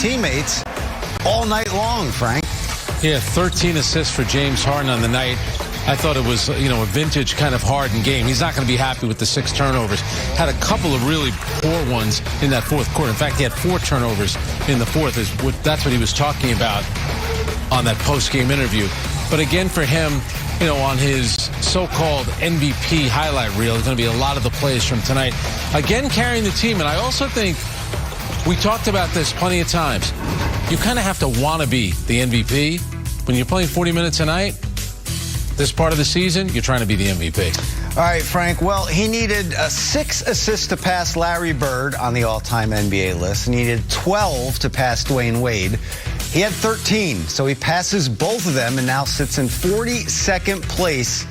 teammates all night long, Frank. Yeah, 13 assists for James Harden on the night. I thought it was, a vintage kind of Harden game. He's not going to be happy with the 6 turnovers. Had a couple of really poor ones in that fourth quarter. In fact, he had 4 turnovers in the fourth. That's what he was talking about on that post-game interview. But again, for him, on his so-called MVP highlight reel, there's going to be a lot of the plays from tonight. Again, carrying the team. And I also think we talked about this plenty of times. You kind of have to want to be the MVP. When you're playing 40 minutes a night, this part of the season, you're trying to be the MVP. All right, Frank. Well, he needed 6 assists to pass Larry Bird on the all-time NBA list. He needed 12 to pass Dwayne Wade. He had 13, so he passes both of them and now sits in 42nd place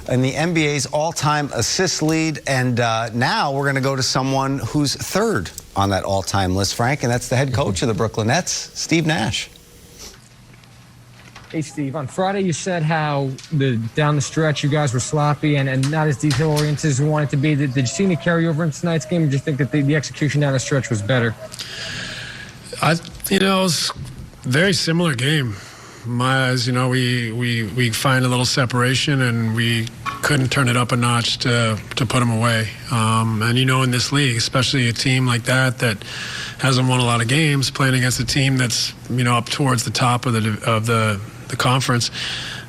in the NBA's all-time assist lead. And now we're going to go to someone who's 3rd on that all-time list, Frank, and that's the head coach of the Brooklyn Nets, Steve Nash. Hey, Steve, on Friday you said how down the stretch you guys were sloppy and not as detail-oriented as you wanted to be. Did you see any carryover in tonight's game, or did you think that the execution down the stretch was better? It was a very similar game. My eyes, we find a little separation, and we couldn't turn it up a notch to put them away. And in this league, especially a team like that hasn't won a lot of games, playing against a team that's up towards the top of the conference.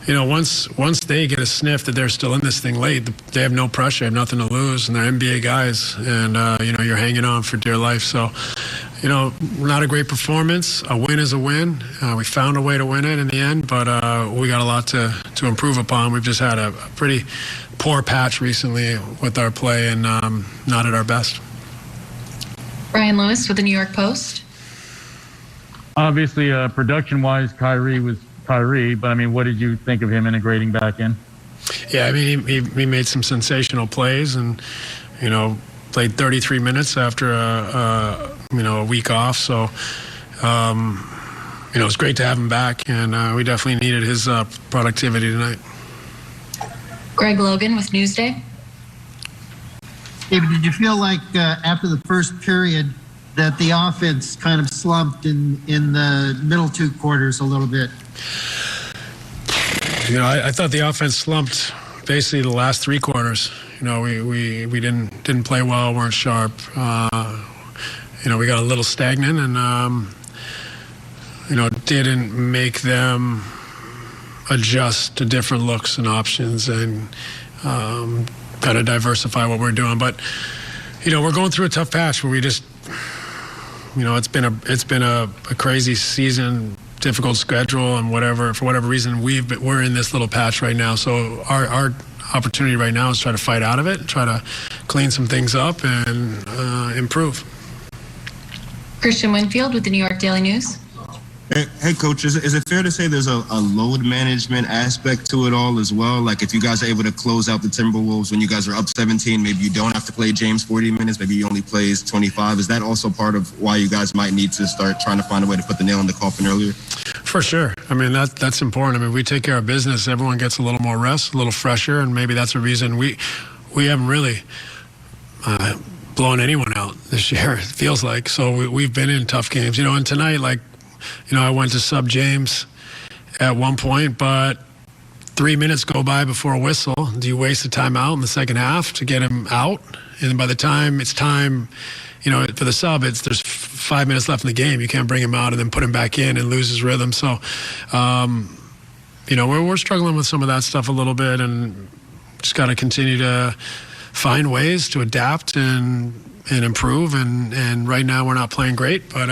Once they get a sniff that they're still in this thing late, they have no pressure, have nothing to lose, and they're NBA guys, and you're hanging on for dear life. So, not a great performance. A win is a win. We found a way to win it in the end, but we got a lot to improve upon. We've just had a pretty poor patch recently with our play, and not at our best. Brian Lewis with the New York Post. Obviously, production-wise, Kyrie was Kyrie, but what did you think of him integrating back in? Yeah, he made some sensational plays, and played 33 minutes after a week off. So it was great to have him back, and we definitely needed his productivity tonight. Greg Logan with Newsday. David, did you feel like after the first period that the offense kind of slumped in the middle 2 quarters a little bit? I thought the offense slumped basically the last 3 quarters. We didn't play well, weren't sharp. We got a little stagnant, and didn't make them adjust to different looks and options, and kind of diversify what we're doing. But we're going through a tough patch where we just, it's been a crazy season, difficult schedule, and for whatever reason we're in this little patch right now. So our opportunity right now is try to fight out of it, try to clean some things up, and improve. Christian Winfield with the New York Daily News. Hey, Coach, is it fair to say there's a load management aspect to it all as well? Like, if you guys are able to close out the Timberwolves when you guys are up 17, maybe you don't have to play James 40 minutes, maybe he only plays 25. Is that also part of why you guys might need to start trying to find a way to put the nail in the coffin earlier? For sure. That's important. We take care of business. Everyone gets a little more rest, a little fresher, and maybe that's a reason we haven't really blown anyone out this year, it feels like. So we've been in tough games. And tonight, I went to sub James at one point, but 3 minutes go by before a whistle. Do you waste a timeout in the second half to get him out? And by the time it's time, for the sub, there's 5 minutes left in the game. You can't bring him out and then put him back in and lose his rhythm. So, we're struggling with some of that stuff a little bit, and just got to continue to find ways to adapt and improve. And right now we're not playing great, but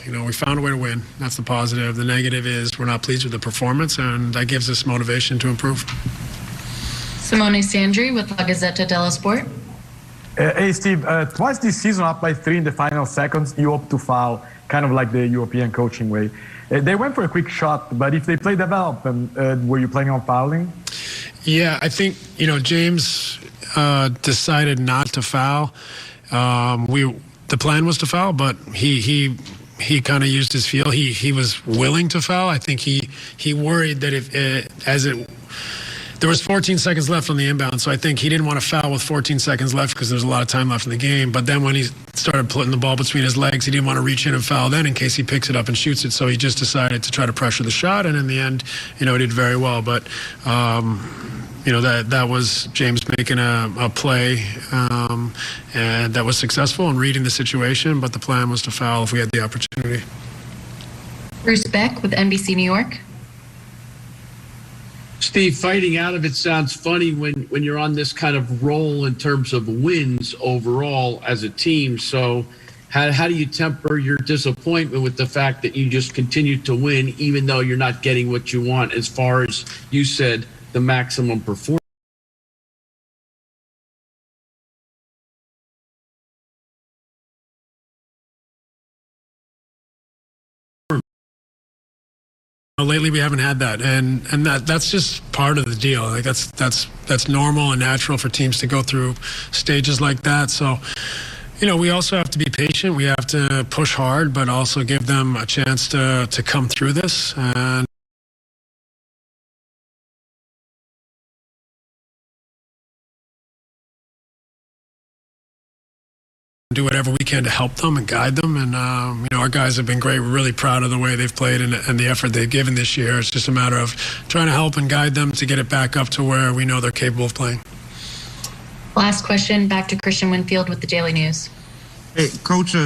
we found a way to win. That's the positive. The negative is we're not pleased with the performance, and that gives us motivation to improve. Simone Sandri with La Gazzetta dello Sport. Hey, Steve, twice this season, up by 3 in the final seconds, you opt to foul, kind of like the European coaching way. They went for a quick shot, but if they play development, were you planning on fouling? Yeah, I think, James decided not to foul. The plan was to foul, but he kind of used his feel. He was willing to foul. I think he worried that There was 14 seconds left on the inbound, so I think he didn't want to foul with 14 seconds left because there's a lot of time left in the game. But then when he started putting the ball between his legs, he didn't want to reach in and foul then in case he picks it up and shoots it. So he just decided to try to pressure the shot, and in the end, he did very well. But that was James making a play, and that was successful in reading the situation. But the plan was to foul if we had the opportunity. Bruce Beck with NBC New York. Steve, fighting out of it sounds funny when you're on this kind of roll in terms of wins overall as a team. So how do you temper your disappointment with the fact that you just continue to win even though you're not getting what you want as far as, you said, the maximum performance? Lately, we haven't had that, and that's just part of the deal. Like that's normal and natural for teams to go through stages like that. So, we also have to be patient. We have to push hard, but also give them a chance to come through this. And do whatever we can to help them and guide them. And, our guys have been great. We're really proud of the way they've played and the effort they've given this year. It's just a matter of trying to help and guide them to get it back up to where we know they're capable of playing. Last question, back to Christian Winfield with the Daily News. Hey, Coach,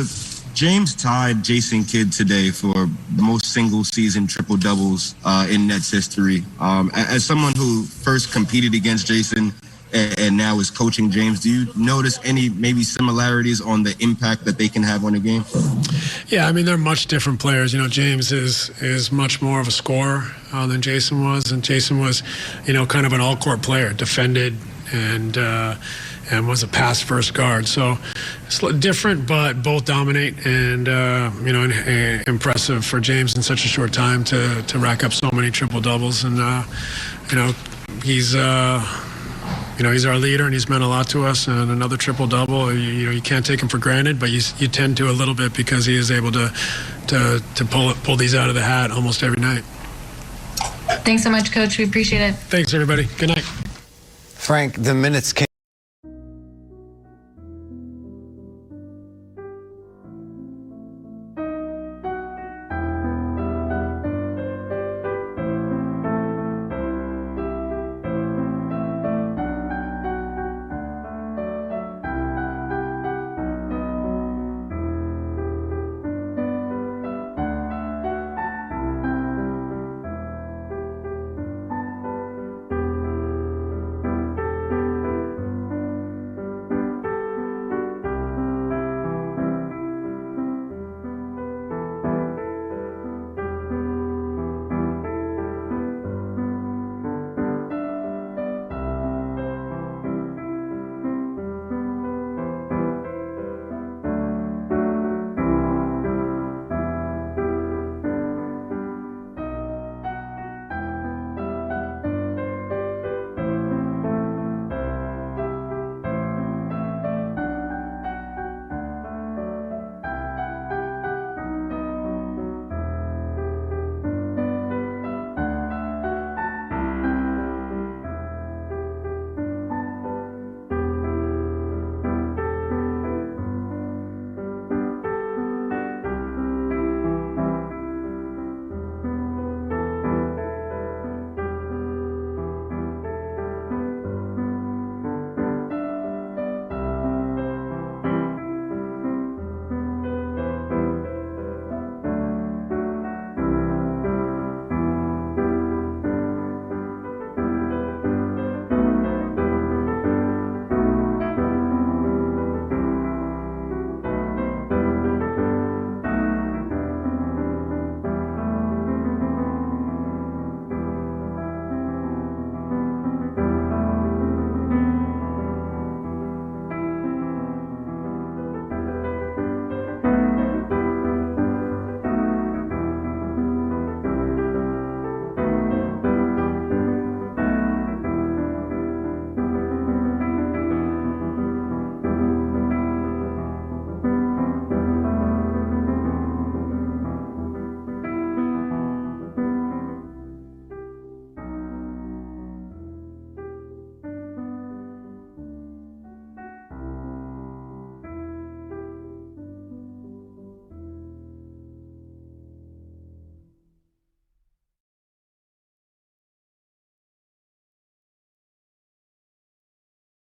James tied Jason Kidd today for the most single-season triple-doubles in Nets history. As someone who first competed against Jason and now is coaching James, do you notice any maybe similarities on the impact that they can have on a game? Yeah, they're much different players. James is much more of a scorer than Jason was, and Jason was, kind of an all-court player, defended and was a pass-first guard. So it's different, but both dominate, and impressive for James in such a short time to rack up so many triple-doubles. And he's our leader, and he's meant a lot to us. And another triple-double, you can't take him for granted, but you tend to a little bit because he is able to pull these out of the hat almost every night. Thanks so much, Coach. We appreciate it. Thanks, everybody. Good night. Frank, the minutes came.